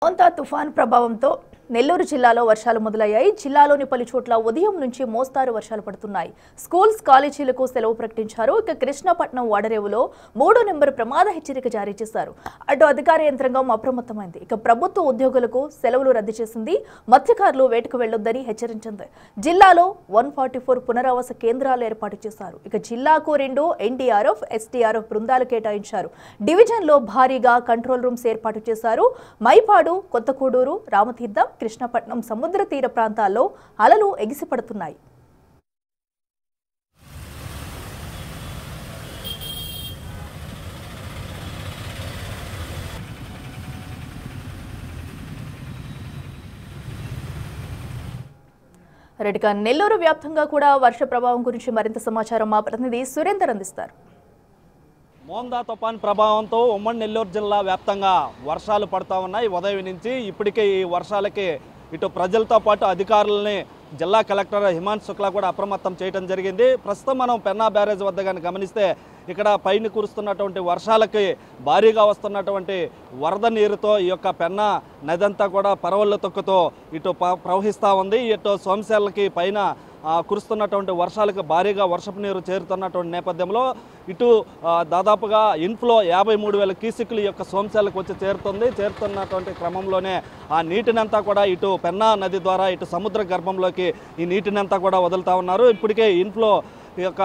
మోంతా తుఫాన్ ప్రభావంతో నెల్లూరు జిల్లాలో వర్షాలు మొదలయ్యాయి. జిల్లాలోని పలు చోట్ల ఉదయం నుంచి మోస్తారు వర్షాలు పడుతున్నాయి. స్కూల్స్, కాలేజీలకు సెలవు ప్రకటించారు. ఇక కృష్ణపట్నం వాడరేవులో 3వ నెంబర్ ప్రమాద హెచ్చరిక జారీ చేశారు. అటు అధికార యంత్రాంగం అప్రమత్తమైంది. ఇక ప్రభుత్వ ఉద్యోగులకు సెలవులు రద్దు చేసింది. మత్స్యకారులు వేటకు వెళ్లొద్దని హెచ్చరించింది. జిల్లాలో 144 పునరావాస కేంద్రాలు ఏర్పాటు చేశారు. ఇక జిల్లాకు 2 ఎన్డీఆర్ఎఫ్, ఎస్టీఆర్ఎఫ్ బృందాలు కేటాయించారు. డివిజన్లో భారీగా కంట్రోల్ రూమ్స్ ఏర్పాటు చేశారు. మైపాడు, కొత్తకూడూరు, రామతీర్థం, కృష్ణపట్నం సముద్ర తీర ప్రాంతాల్లో అలలు ఎగిసిపడుతున్నాయి. రెడ్డిగా నెల్లూరు వ్యాప్తంగా కూడా వర్ష ప్రభావం గురించి మరింత సమాచారం మా ప్రతినిధి సురేందర్ అందిస్తారు. మోందా తుఫాన్ ప్రభావంతో ఉమ్మడి నెల్లూరు జిల్లా వ్యాప్తంగా వర్షాలు పడతా ఉన్నాయి. ఉదయం నుంచి ఇప్పటికే ఈ వర్షాలకి ఇటు ప్రజలతో పాటు అధికారులని జిల్లా కలెక్టర్ హిమాంశు శుక్లా కూడా అప్రమత్తం చేయడం జరిగింది. ప్రస్తుతం మనం పెన్నా బ్యారేజ్ వద్ద కానీ గమనిస్తే ఇక్కడ పైన కురుస్తున్నటువంటి వర్షాలకి భారీగా వస్తున్నటువంటి వరద నీరుతో ఈ యొక్క పెన్నా నదంతా కూడా పరవళ్ళు తొక్కుతో ఇటు ప్రవహిస్తూ ఉంది. ఇటు సోమశేలకి పైన కురుస్తున్నటువంటి వర్షాలకు భారీగా వర్షపు నీరు చేరుతున్నటువంటి నేపథ్యంలో ఇటు దాదాపుగా ఇన్ఫ్లో 53,000 క్యూసెక్కులు ఈ యొక్క సోమశేలకు వచ్చి చేరుతున్నటువంటి క్రమంలోనే ఆ నీటినంతా కూడా ఇటు పెన్నా నది ద్వారా ఇటు సముద్ర గర్భంలోకి ఈ నీటినంతా కూడా వదులుతూ ఉన్నారు. ఇప్పటికే ఇన్ఫ్లో ఈ యొక్క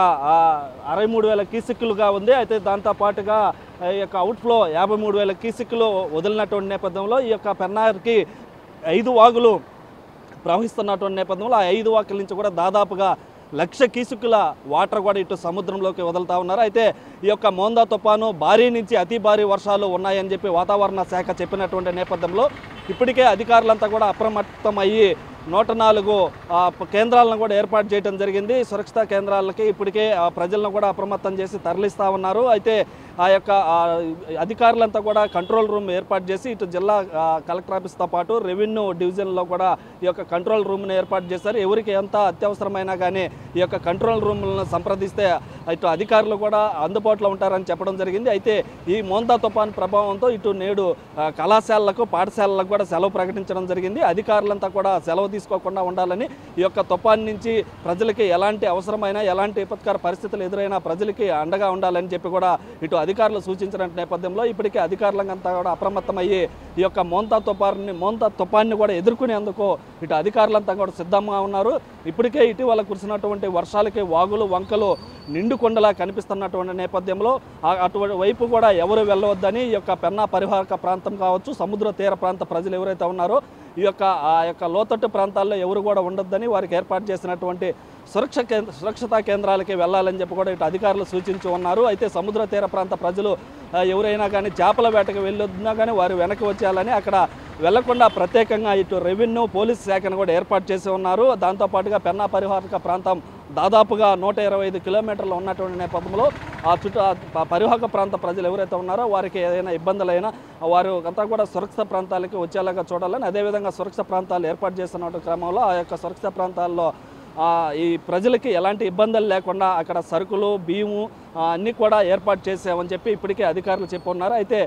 63,000 క్యూసెక్కులుగా ఉంది. అయితే దాంతోపాటుగా ఈ యొక్క అవుట్ఫ్లో 53,000 క్యూసెక్కులు వదిలినటువంటి నేపథ్యంలో ఈ యొక్క పెన్నాకి 5 వాగులు ప్రవహిస్తున్నటువంటి నేపథ్యంలో ఆ 5 వాగుల నుంచి కూడా దాదాపుగా 1,00,000 క్యూసెక్కుల వాటర్ కూడా ఇటు సముద్రంలోకి వదులుతూ ఉన్నారు. అయితే ఈ యొక్క మోందా తుఫాను భారీ నుంచి అతి భారీ వర్షాలు ఉన్నాయని చెప్పి వాతావరణ శాఖ చెప్పినటువంటి నేపథ్యంలో ఇప్పటికే అధికారులంతా కూడా అప్రమత్తం అయ్యి 104 కేంద్రాలను కూడా ఏర్పాటు చేయడం జరిగింది. సురక్షిత కేంద్రాలకి ఇప్పటికే ప్రజలను కూడా అప్రమత్తం చేసి తరలిస్తూ ఉన్నారు. అయితే ఆ యొక్క అధికారులంతా కూడా కంట్రోల్ రూమ్ ఏర్పాటు చేసి ఇటు జిల్లా కలెక్టర్ ఆఫీస్తో పాటు రెవెన్యూ డివిజన్లో కూడా ఈ యొక్క కంట్రోల్ రూమ్ను ఏర్పాటు చేశారు. ఎవరికి ఎంత అత్యవసరమైనా కానీ ఈ యొక్క కంట్రోల్ రూమ్లను సంప్రదిస్తే ఇటు అధికారులు కూడా అందుబాటులో ఉంటారని చెప్పడం జరిగింది. అయితే ఈ మోందా తుఫాన్ ప్రభావంతో ఇటు నేడు కళాశాలలకు, పాఠశాలలకు కూడా సెలవు ప్రకటించడం జరిగింది. అధికారులంతా కూడా సెలవు తీసుకోకుండా ఉండాలని, ఈ యొక్క తుఫాన్ నుంచి ప్రజలకి ఎలాంటి అవసరమైన ఎలాంటి విపత్కర పరిస్థితులు ఎదురైనా ప్రజలకి అండగా ఉండాలని చెప్పి కూడా ఇటు అధికారులు సూచించిన నేపథ్యంలో ఇప్పటికే అధికారులంతా కూడా అప్రమత్తమయ్యి ఈ యొక్క మోంతా తుఫాన్ని కూడా ఎదుర్కొనేందుకు ఇటు అధికారులంతా కూడా సిద్ధంగా ఉన్నారు. ఇప్పటికే ఇటీవల కురిసినటువంటి వర్షాలకి వాగులు, వంకలు నిండుకొండలా కనిపిస్తున్నటువంటి నేపథ్యంలో అటువంటి వైపు కూడా ఎవరు వెళ్ళవద్దని ఈ యొక్క పెన్నా పరివాహక ప్రాంతం కావచ్చు, సముద్ర తీర ప్రాంత ప్రజలు ఎవరైతే ఉన్నారో ఈ యొక్క లోతట్టు ప్రాంతాల్లో ఎవరు కూడా ఉండొద్దని వారికి ఏర్పాటు చేసినటువంటి సురక్షిత కేంద్రాలకి వెళ్ళాలని చెప్పి కూడా ఇటు అధికారులు సూచించి ఉన్నారు. అయితే సముద్ర తీర ప్రాంత ప్రజలు ఎవరైనా కానీ చేపల వేటకు వెళ్ళొద్దునా కానీ వారు వెనక్కి వచ్చేయాలని, అక్కడ వెళ్లకుండా ప్రత్యేకంగా ఇటు రెవెన్యూ, పోలీస్ శాఖను కూడా ఏర్పాటు చేసి ఉన్నారు. దాంతోపాటుగా పెన్నా పరివాహక ప్రాంతం దాదాపుగా 125 కిలోమీటర్లు ఉన్నటువంటి నేపథ్యంలో ఆ పరివాహక ప్రాంత ప్రజలు ఎవరైతే ఉన్నారో వారికి ఏదైనా ఇబ్బందులైనా వారు అంతా కూడా సురక్షిత ప్రాంతాలకి వచ్చేలాగా చూడాలని, అదేవిధంగా సురక్షిత ప్రాంతాలు ఏర్పాటు చేస్తున్న క్రమంలో ఆ యొక్క సురక్షిత ప్రాంతాల్లో ఈ ప్రజలకి ఎలాంటి ఇబ్బందులు లేకుండా అక్కడ సరుకులు, బియ్యము అన్నీ కూడా ఏర్పాటు చేసామని చెప్పి ఇప్పటికే అధికారులు చెప్పున్నారు. అయితే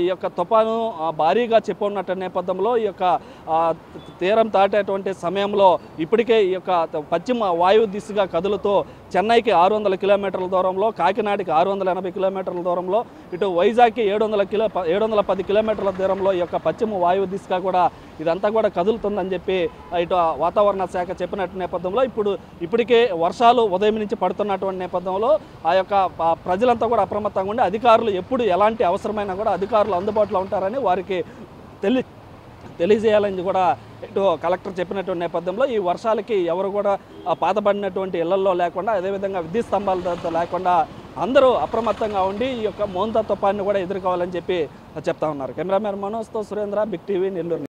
ఈ యొక్క తుఫాను భారీగా చెప్పున్నట్టు నేపథ్యంలో ఈ యొక్క తీరం దాటేటువంటి సమయంలో ఇప్పటికే ఈ యొక్క పశ్చిమ వాయు దిశగా కదులుతూ చెన్నైకి 600 కిలోమీటర్ల దూరంలో, కాకినాడకి 680 కిలోమీటర్ల దూరంలో, ఇటు వైజాగ్కి 710 కిలోమీటర్ల దూరంలో ఈ యొక్క పశ్చిమ వాయువు దిశగా కూడా ఇదంతా కూడా కదులుతుందని చెప్పి ఇటు వాతావరణ శాఖ చెప్పినట్టు నేపథ్యంలో ఇప్పటికే వర్షాలు ఉదయం నుంచి పడుతున్నటువంటి నేపథ్యంలో ఆ యొక్క ప్రజలంతా కూడా అప్రమత్తంగా ఉండి అధికారులు ఎప్పుడు ఎలాంటి అవసరమైనా కూడా అధికారులు అందుబాటులో ఉంటారని వారికి తెలియజేయాలని కూడా ఇటు కలెక్టర్ చెప్పినటువంటి నేపథ్యంలో ఈ వర్షాలకి ఎవరు కూడా పాతబడినటువంటి ఇళ్లల్లో లేకుండా, అదేవిధంగా విద్యుత్ స్తంభాలతో లేకుండా అందరూ అప్రమత్తంగా ఉండి ఈ యొక్క మోంతా తుఫాన్ని కూడా ఎదుర్కోవాలని చెప్పి చెప్తా ఉన్నారు. కెమెరామెన్ మనోజ్తో సురేంద్ర, బిగ్ టీవీ, నెల్లూరు.